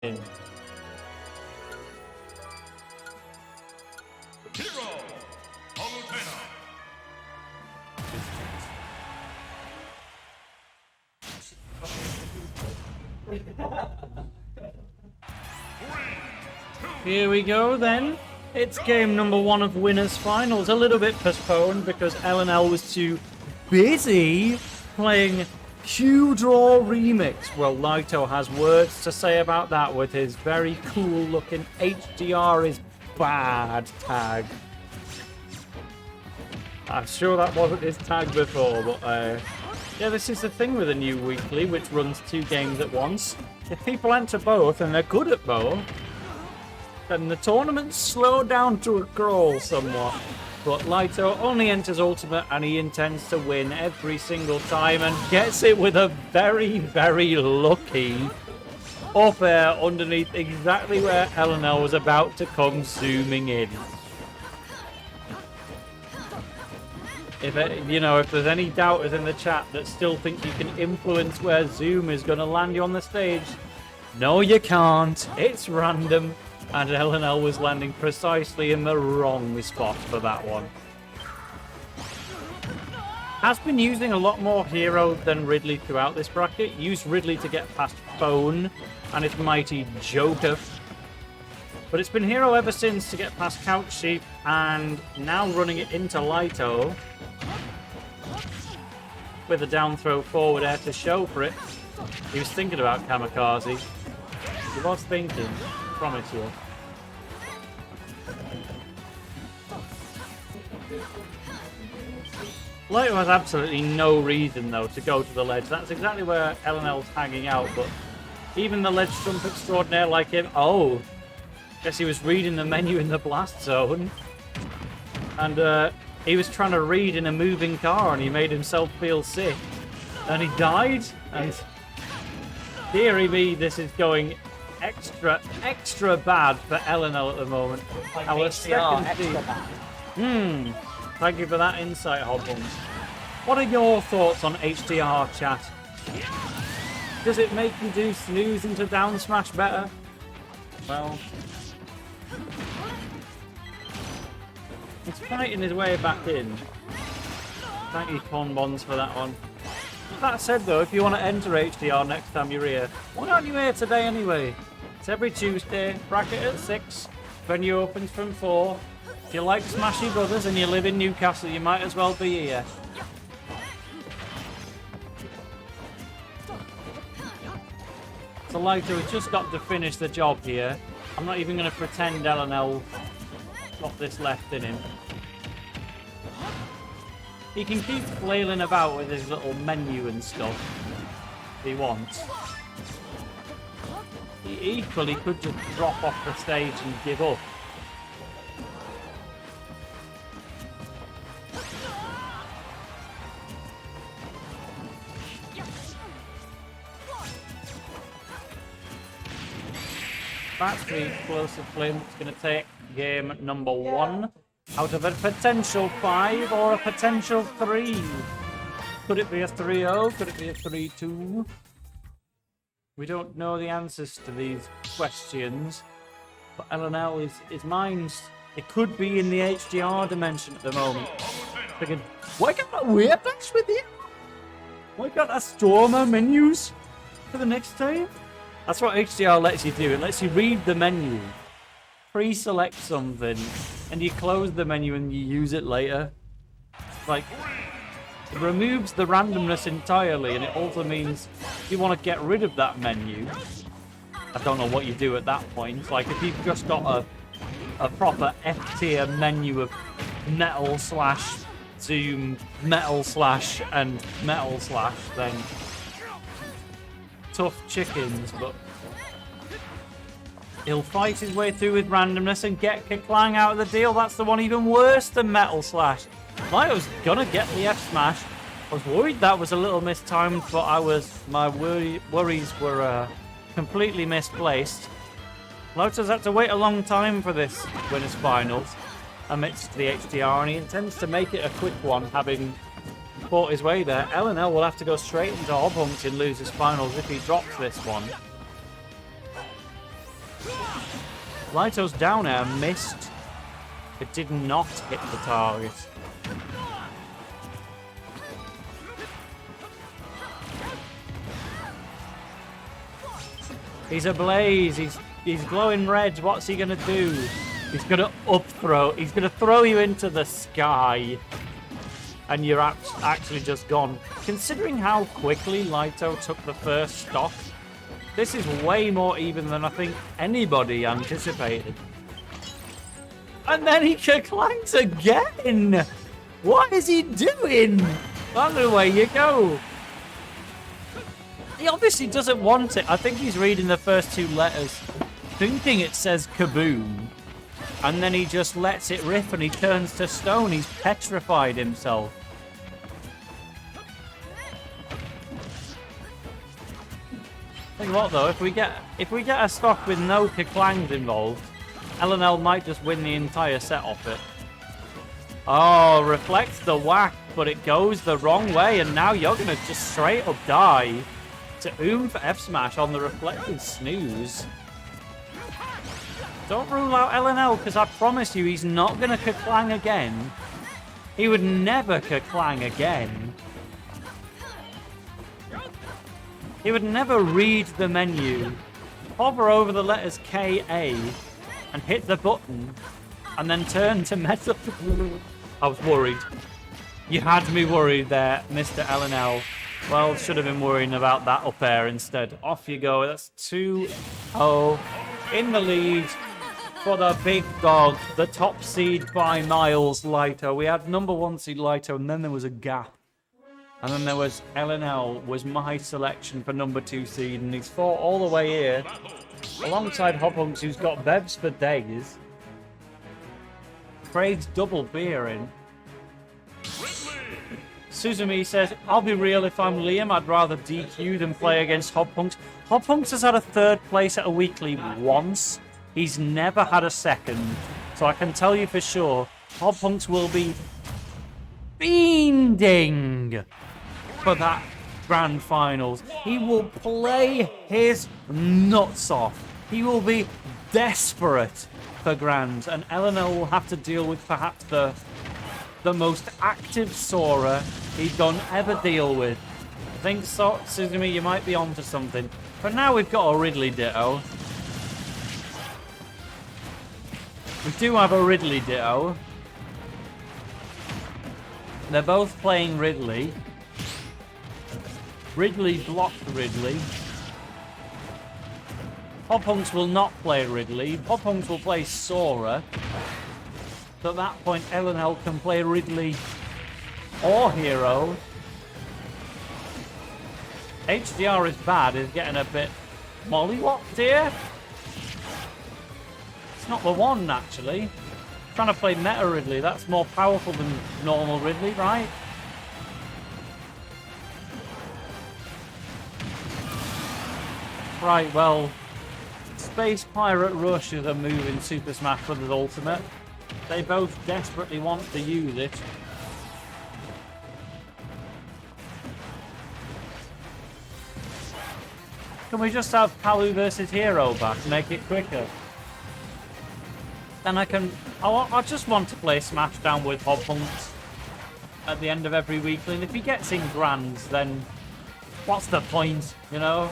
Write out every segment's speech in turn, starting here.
In. Hero, Palutena. Here we go then. It's game number 1 of Winners Finals. A little bit postponed because Ellinell was too busy playing Q-Draw Remix. Well, Lyto has words to say about that with his very cool looking HDR is bad tag. I'm sure that wasn't his tag before, but yeah, this is the thing with a new weekly, which runs 2 games at once. If people enter both and they're good at both, then the tournament's slowed down to a crawl somewhat. But Lyto only enters Ultimate and he intends to win every single time and gets it with a very, very lucky up air underneath exactly where Ellinell was about to come zooming in. If there's any doubters in the chat that still think you can influence where zoom is going to land you on the stage, no you can't. It's random. And Ellinell was landing precisely in the wrong spot for that one. Has been using a lot more hero than Ridley throughout this bracket. Used Ridley to get past Phone and his mighty Joker. But it's been hero ever since to get past Couch Sheep, and now running it into Lyto with a down throw forward air to show for it. He was thinking about Kamikaze. He was thinking. Promise you. Lyto has absolutely no reason though to go to the ledge. That's exactly where Ellinell's hanging out, but even the ledge jump extraordinaire like him, oh, guess he was reading the menu in the blast zone. And he was trying to read in a moving car and he made himself feel sick. And he died, and dearie me, this is going extra bad for Ellinell at the moment. Like Our HDR, second extra seed. bad. Thank you for that insight, Hobbuns. What are your thoughts on HDR, chat? Does it make you do snooze into down smash better? Well, he's fighting his way back in. Thank you, Con Bonds, for that one. That said, though, if you want to enter HDR next time you're here, why aren't you here today anyway? It's every Tuesday, bracket at 6, venue opens from 4. If you like Smashy Brothers and you live in Newcastle, you might as well be here. So Lyto has just got to finish the job here. I'm not even going to pretend Ellinell got this left in him. He can keep flailing about with his little menu and stuff if he wants. He equally could just drop off the stage and give up. That's the explosive flame that's going to take game number 1 out of a potential 5 or a potential 3. Could it be a 3-0? Could it be a 3-2? We don't know the answers to these questions. But Ellinell is minds. It could be in the HDR dimension at the moment. Thinking, why can't I wear this with you? Why can't I store my menus for the next time? That's what HDR lets you do. It lets you read the menu, pre-select something, and you close the menu and you use it later. Like, it removes the randomness entirely, and it also means if you want to get rid of that menu, I don't know what you do at that point. Like, if you've just got a proper F-tier menu of metal slash zoom, metal slash, and metal slash, then tough chickens, but he'll fight his way through with randomness and get Kiklang out of the deal. That's the one even worse than Metal Slash. Lyto's gonna get the F smash. I was worried that was a little mistimed, but my worries were completely misplaced. Lyto's had to wait a long time for this Winners Finals amidst the HDR, and he intends to make it a quick one, having fought his way there. Ellinell will have to go straight into Hobbuns in losers finals if he drops this one. Lyto's down air missed. It did not hit the target. He's ablaze. He's glowing red. What's he gonna do? He's gonna up throw. He's gonna throw you into the sky. And you're actually just gone. Considering how quickly Lyto took the first stock, this is way more even than I think anybody anticipated. And then he clanks again! What is he doing? That's the way you go. He obviously doesn't want it. I think he's reading the first two letters, thinking it says kaboom. And then he just lets it rip and he turns to stone. He's petrified himself. Think what though, if we get a stock with no Keklangs involved, Ellinell might just win the entire set off it. Oh, reflects the whack, but it goes the wrong way, and now you're gonna just straight up die to for F smash on the reflected snooze. Don't rule out Ellinell, because I promise you he's not gonna Keklang again. He would never Keklang again. He would never read the menu, hover over the letters K-A, and hit the button, and then turn to metal. I was worried. You had me worried there, Mr. Ellinell. Well, should have been worrying about that up air instead. Off you go. That's 2-0 in the lead for the big dog, the top seed by miles, Lyto. We had number 1 seed Lyto, and then there was a gap. And then there was Ellinell, was my selection for number 2 seed, and he's fought all the way here, alongside Hopunks, who's got bevs for days. Craig's double beer in. Suzumi says, I'll be real, if I'm Liam, I'd rather DQ than play against Hopunks. Hopunks has had a 3rd place at a weekly once. He's never had a 2nd. So I can tell you for sure, Hopunks will be fiending for that grand finals. He will play his nuts off. He will be desperate for grands, and Ellinell will have to deal with perhaps the most active Sora he's gonna ever deal with. I think so, Suzumi, you might be onto something. But now we've got a Ridley Ditto. We do have a Ridley Ditto. They're both playing Ridley. Ridley blocked Ridley. Hopunks will not play Ridley. Hopunks will play Sora. So at that point, Ellinell can play Ridley or Hero. HDR is bad, is getting a bit mollywopped here. It's not the one, actually. Trying to play Meta Ridley, that's more powerful than normal Ridley, right? Right, well, Space Pirate Rush is a move in Super Smash Bros. Ultimate. They both desperately want to use it. Can we just have Palu versus Hero back, make it quicker? Then I just want to play Smashdown with Hopunks at the end of every weekly, and if he gets in grands, then what's the point, you know?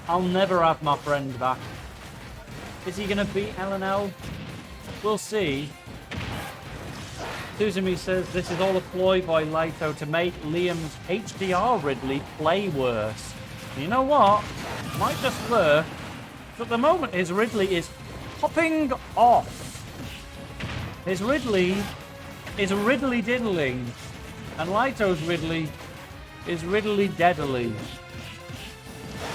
I'll never have my friend back. Is he going to beat Ellinell? We'll see. Suzumi says this is all a ploy by Lyto to make Liam's HDR Ridley play worse. And you know what? Might just work. But at the moment his Ridley is popping off. His Ridley is Ridley diddling. And Lyto's Ridley is Ridley deadly.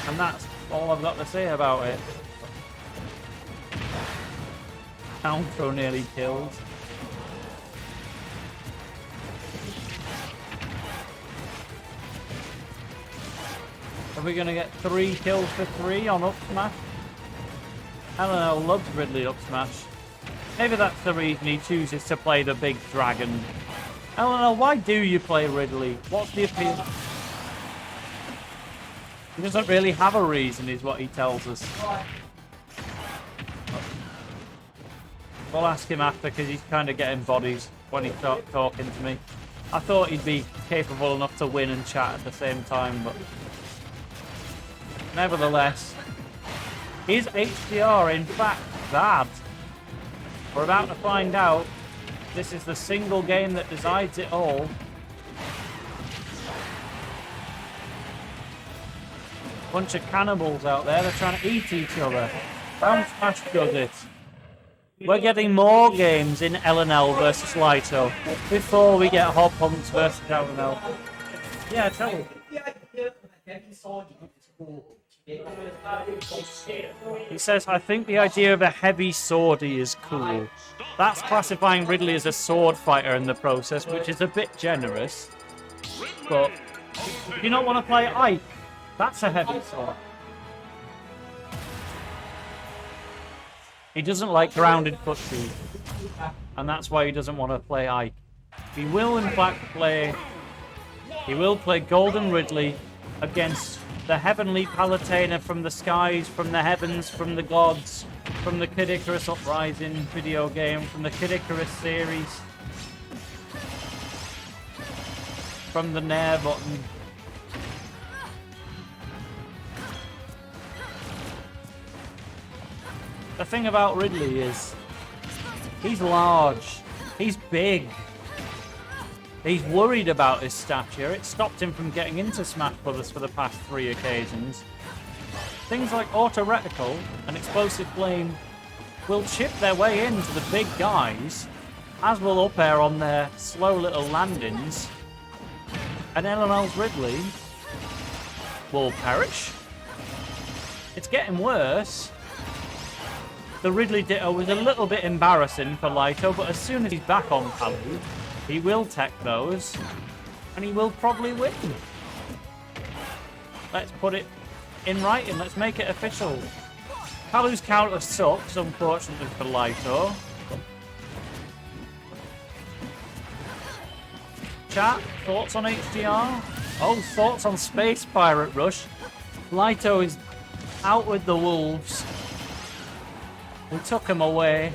And that's all I've got to say about it. Countro nearly killed. Are we going to get 3 kills for 3 on up smash? Ellinell loves Ridley up smash. Maybe that's the reason he chooses to play the big dragon. Ellinell, why do you play Ridley? What's the appeal? He doesn't really have a reason, is what he tells us. We'll ask him after because he's kind of getting bodies when he's talking to me. I thought he'd be capable enough to win and chat at the same time, but nevertheless, is HDR in fact bad? We're about to find out. This is the single game that decides it all. Bunch of cannibals out there, they're trying to eat each other. Bounce Smash does it. We're getting more games in Ellinell versus Lyto before we get Hop Hunts versus Ellinell. Yeah, tell me. He says, I think the idea of a heavy swordie is cool. That's classifying Ridley as a sword fighter in the process, which is a bit generous. But do you not want to play Ike? That's a heavy sword. He doesn't like grounded football, and that's why he doesn't want to play Ike. He will, in fact, play. He will play Golden Ridley against the heavenly Palutena from the skies, from the heavens, from the gods, from the Kid Icarus Uprising video game, from the Kid Icarus series, from the Nair button. The thing about Ridley is he's large, he's big, he's worried about his stature. It stopped him from getting into Smash Brothers for the past 3 occasions. Things like Auto Reticle and Explosive Flame will chip their way into the big guys, as will Up Air on their slow little landings, and Ellinell's Ridley will perish. It's getting worse. The Ridley Ditto was a little bit embarrassing for Lyto, but as soon as he's back on Palu, he will tech those, and he will probably win. Let's put it in writing, let's make it official. Palu's counter sucks, unfortunately for Lyto. Chat, thoughts on HDR? Oh, thoughts on Space Pirate Rush? Lyto is out with the wolves. We took him away,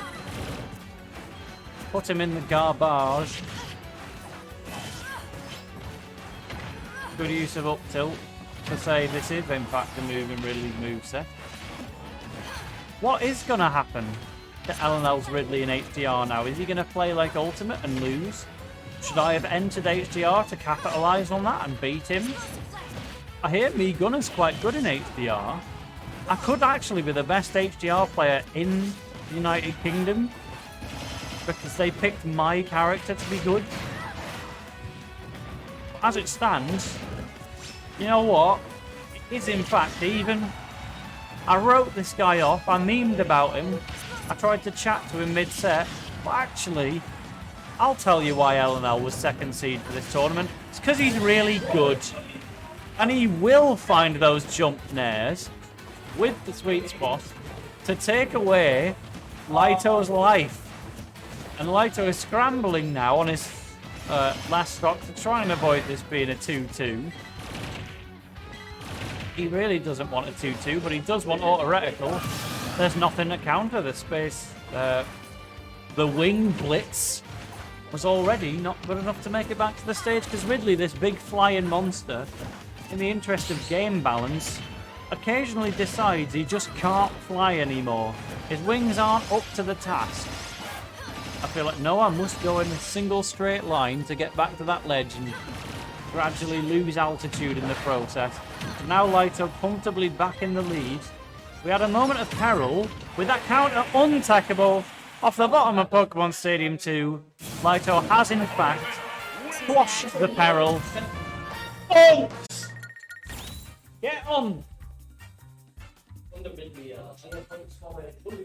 put him in the garbage. Good use of up tilt to say this is in fact a move in Ridley's moveset. What is going to happen to Ellinell's Ridley in HDR now? Is he going to play like Ultimate and lose? Should I have entered HDR to capitalise on that and beat him? I hear me Gunner's quite good in HDR. I could actually be the best HDR player in the United Kingdom because they picked my character to be good. As it stands, you know what? It is in fact even. I wrote this guy off, I memed about him, I tried to chat to him mid-set, but actually, I'll tell you why Ellinell was second seed for this tournament. It's because he's really good. And he will find those jump nairs with the sweet spot to take away Lyto's life. And Lyto is scrambling now on his last stock to try and avoid this being a 2-2. He really doesn't want a 2-2, but he does want Auto Reticle. There's nothing to counter the space. The wing blitz was already not good enough to make it back to the stage because Ridley, this big flying monster, in the interest of game balance, occasionally decides he just can't fly anymore. His wings aren't up to the task. I feel like, no, I must go in a single straight line to get back to that ledge and gradually lose altitude in the process. Now Lyto comfortably back in the lead. We had a moment of peril with that counter untackable off the bottom of Pokemon Stadium 2. Lyto has in fact quashed the peril. Oh! Get on!